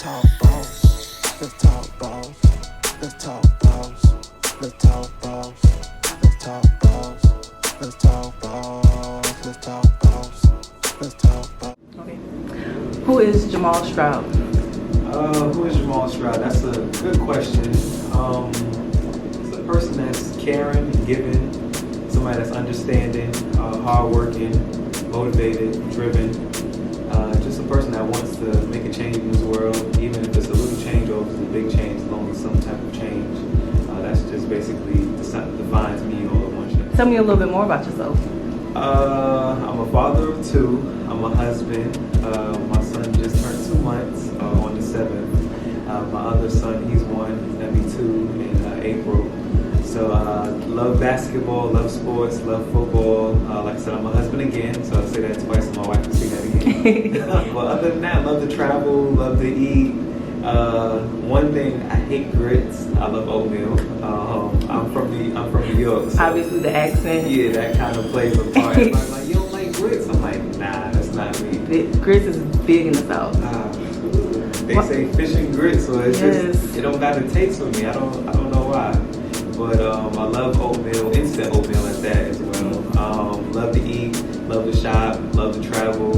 talk boss. Let's talk boss. Let's talk boss. Let's talk boss. Let's talk boss. Let's talk boss. Let's talk boss. Let's talk boss. Okay. Who is Jamal Stroud? Who is Jamal Stroud? That's a good question. It's a person that's caring, giving, somebody that's understanding, hardworking, motivated, driven. Just a person that wants to make a change in this world, even if it's a little change or if it's a big change, as long as some type of change. That's just basically defines me all in one shot. Tell me a little bit more about yourself. I'm a father of two. I'm a husband. My son just turned 2 months on the 7th. My other son, he's 1. He's going to be 2 in April. So love basketball, love sports, love football. Like I said, I'm a husband again, so I say that twice and my wife can see that again. But other than that, love to travel, love to eat. One thing, I hate grits. I love oatmeal. I'm from New York. So Obviously the accent. yeah, that kind of plays a part. Everybody's like, you don't like grits? I'm like, nah, that's not me. Grits is big in the South. They say fish and grits, so it's just, it don't got a taste for me. I don't know why. But I love oatmeal, instant oatmeal at that as well. Love to eat, love to shop, love to travel.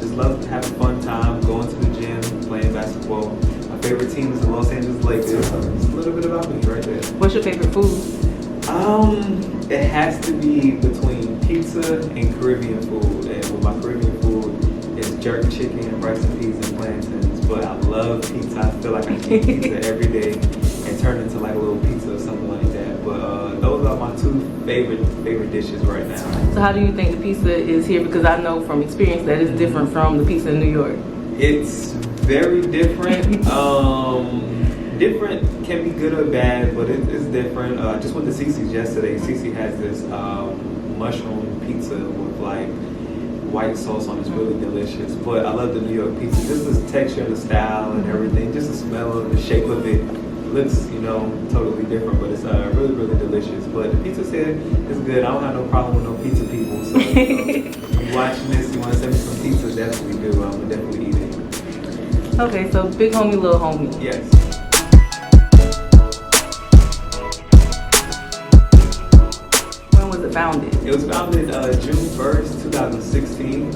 Just love to have a fun time, going to the gym, playing basketball. My favorite team is the Los Angeles Lakers. It's a little bit about me right there. What's your favorite food? It has to be between pizza and Caribbean food. And with my Caribbean food, it's jerk chicken, rice and peas, and plantains. But I love pizza. I feel like I can eat pizza every day and turn into like a little pizza or something like that. But those are my 2 favorite dishes right now. So how do you think the pizza is here? Because I know from experience that it's different from the pizza in New York. It's very different. Different can be good or bad, but it's different. I just went to Cece's yesterday. Cece has this mushroom pizza with like white sauce on it. It's really delicious. But I love the New York pizza. Just the texture, the style, and everything. Just the smell, the shape of it. Looks, totally different, but it's really, really delicious. But the pizza here is good. I don't have no problem with no pizza people. So if you're watching this, you want to send me some pizza, definitely do. I'm definitely eat it. Okay, so BigHomie LilHomies. Yes. When was it founded? It was founded June 1st, 2016.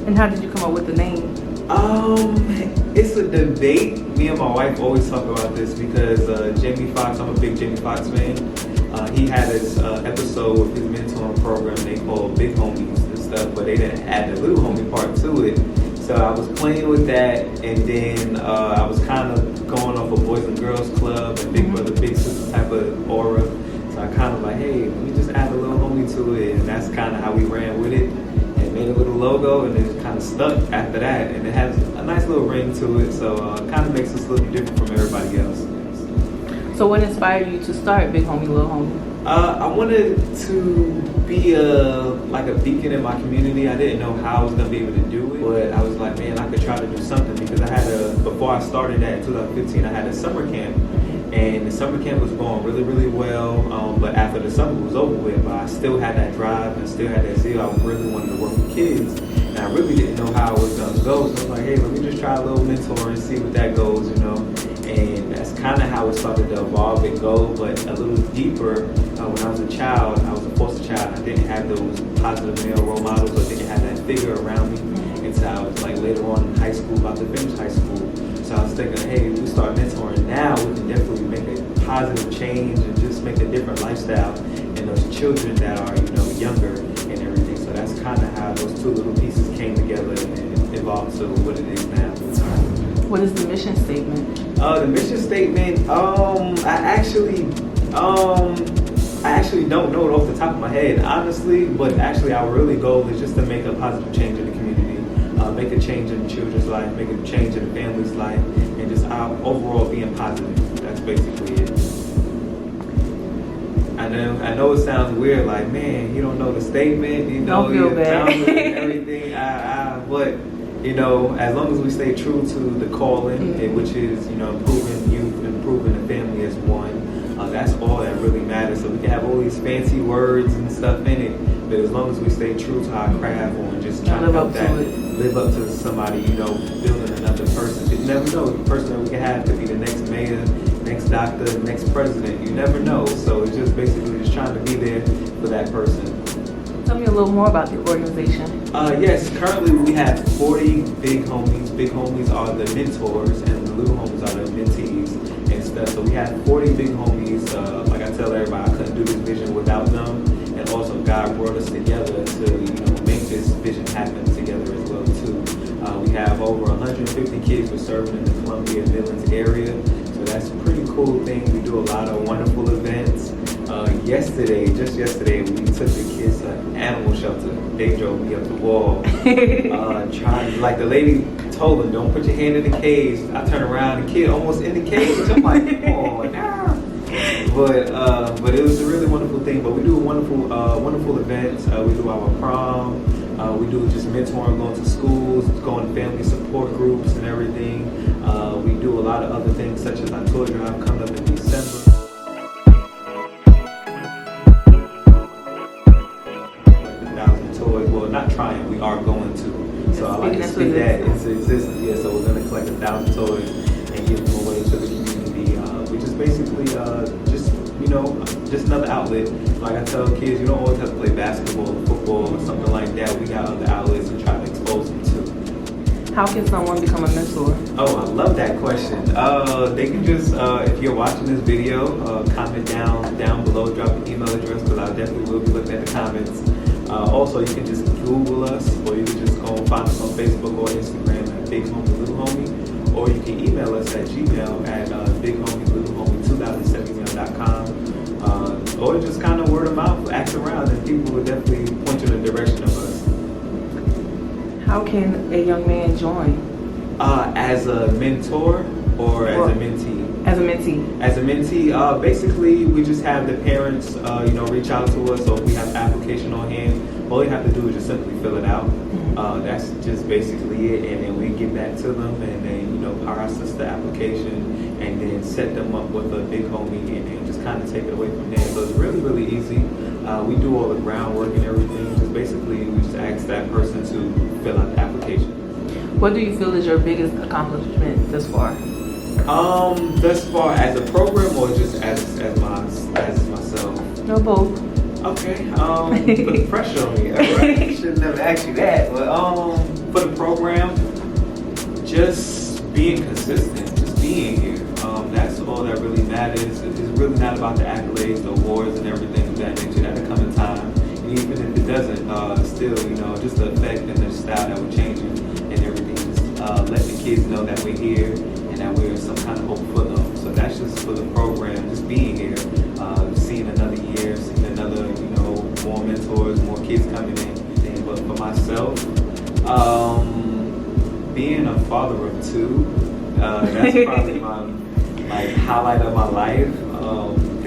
And how did you come up with the name? It's a debate. Me and my wife always talk about this because Jamie Foxx, I'm a big Jamie Foxx fan. He had this episode with his mentoring program they called BigHomies and stuff, but they didn't add the little homie part to it. So I was playing with that, and then I was kind of going off a Boys and Girls Club and Big Brother Big Sister type of aura. So I kind of like, hey, let me just add a little homie to it, and that's kind of how we ran with it. Made a little logo, and it kind of stuck after that, and it has a nice little ring to it, so it kind of makes us look different from everybody else. So what inspired you to start BigHomie LilHomies? I wanted to be like a beacon in my community. I didn't know how I was gonna be able to do it, but I was like, man, I could try to do something because I had before I started that in 2015, I had a summer camp. And the summer camp was going really, really well, but after the summer was over with, but I still had that drive and still had that zeal. I really wanted to work with kids, and I really didn't know how it was going to go. So I was like, hey, let me just try a little mentor and see what that goes, And that's kind of how it started to evolve and go, but a little deeper. When I was a child, I was a foster child. I didn't have those positive male role models, or didn't have that figure around me until I was like later on in high school, about to finish high school. So I was thinking, hey, if we start mentoring now, we can definitely make a positive change and just make a different lifestyle in those children that are, younger and everything. So that's kind of how those 2 little pieces came together and evolved to what it is now. What is the mission statement? The mission statement, I actually don't know it off the top of my head, honestly, but actually our really goal is just to make a positive change in the community. Make a change in the children's life, make a change in the family's life, and just our overall being positive. That's basically it. I know it sounds weird, like, man, you don't know the statement, don't feel bad. And everything. But as long as we stay true to the calling, which is improving youth, improving the family as one. That's all that really matters. So we can have all these fancy words and stuff in it, But as long as we stay true to our craft and just trying to help that, live up to somebody, building another person. You never know, the person that we can have could be the next mayor, next doctor, next president. You never know. So it's just basically just trying to be there for that person. Tell me a little more about the organization. Yes, currently we have 40 big homies. Big homies are the mentors and the little homies are the mentees and stuff. So we have 40 big homies. Like I tell everybody, I couldn't do this vision without them. And also God brought us together to make this vision happen together as well too. We have over 150 kids we're serving in the Columbia Midlands area. So that's a pretty cool thing. We do a lot of wonderful events. Just yesterday, we took the kids to an animal shelter. They drove me up the wall. Like the lady told them, don't put your hand in the cage. I turn around, the kid almost in the cage. I'm like, come on. But it was a really wonderful thing. But we do wonderful events. We do our prom. We do just mentoring, going to schools, going to family support groups and everything. We do a lot of other things such as our toy drive coming up in December. Not trying, we are going to. So I like to speak that into existence. Yeah, so we're going to collect 1,000 toys and give them away to the community. We just basically, just another outlet. Like I tell kids, you don't always have to play basketball or football or something like that. We got other outlets to try to expose them to. How can someone become a mentor? Oh, I love that question. They can just, if you're watching this video, comment down below, drop an email address because I definitely will be looking at the comments. Also, you can just Google us, or you can just go find us on Facebook or Instagram at BigHomie LilHomies, or you can email us at Gmail at BigHomie2007@gmail.com, or just kind of word of mouth, ask around, and people will definitely point you in the direction of us. How can a young man join? As a mentor or as a mentee? As a mentee. As a mentee, basically we just have the parents, reach out to us, or if we have an application on hand, all you have to do is just simply fill it out. That's just basically it, and then we get back to them, and then process the application, and then set them up with a big homie, and then just kind of take it away from there. So it's really, really easy. We do all the groundwork and everything. Just basically, we just ask that person to fill out the application. What do you feel is your biggest accomplishment thus far? Thus far as a program or just as myself? No, both. Okay. Put pressure on me. Right? Should never ask you that. But for the program, just being consistent, just being here. That's all that really matters. It's really not about the accolades, the awards, and everything of that nature. That'll come in time. And even if it doesn't, still, just the effect and the style that we're changing and everything. Just let the kids know that we're here and that we're some kind of hope for them. So that's just for the program, just being here, seeing another year, seeing another, more mentors, more kids coming in. But for myself, being a father of two, that's probably my highlight of my life.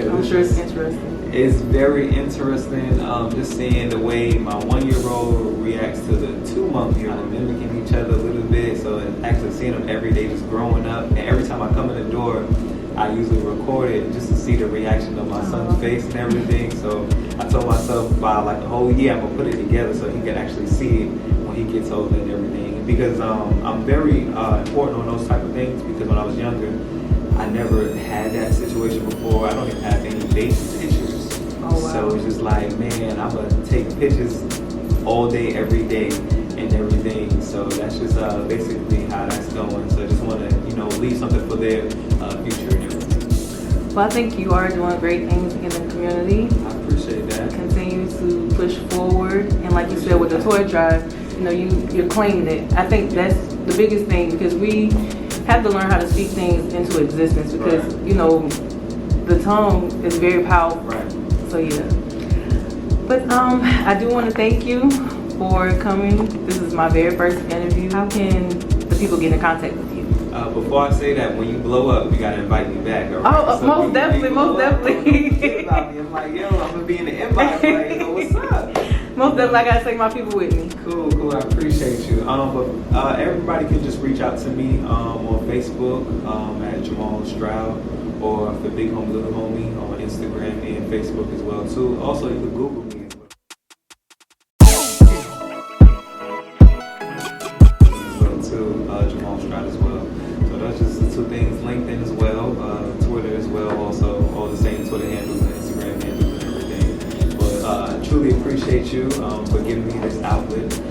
I'm sure it's interesting. It's very interesting, just seeing the way my 1-year-old reacts to the 2-month-old, mimicking each other a little bit. So actually seeing them every day just growing up. And every time I come in the door, I usually record it just to see the reaction of my son's face and everything. So I told myself by like a whole year, I'm gonna put it together so he can actually see it when he gets older and everything. Because I'm very important on those type of things, because when I was younger, I never had that situation before. I don't even have any baby pictures. Oh, wow. So it's just like, man, I'm gonna take pictures all day, every day, and everything. So that's just basically how that's going. So I just want to, leave something for their future and everything. Well, I think you are doing great things in the community. I appreciate that. Continue to push forward, and like you said with the toy drive, you're claiming it. I think that's the biggest thing, because we have to learn how to speak things into existence, because the tongue is very powerful. Right. So yeah. But I do want to thank you for coming. This is my very first interview. How can the people get in contact with you? Before I say that, when you blow up, you gotta invite me back. All right? Oh, so most definitely. I'm like, yo, I'm gonna be in the inbox. Like, what's up? Most definitely, I gotta take my people with me. Cool. I appreciate you. But everybody can just reach out to me on Facebook at Jamal Stroud, or for BigHomie LilHomies on Instagram and Facebook as well too. Also, you can Google me. appreciate you for giving me this outlet.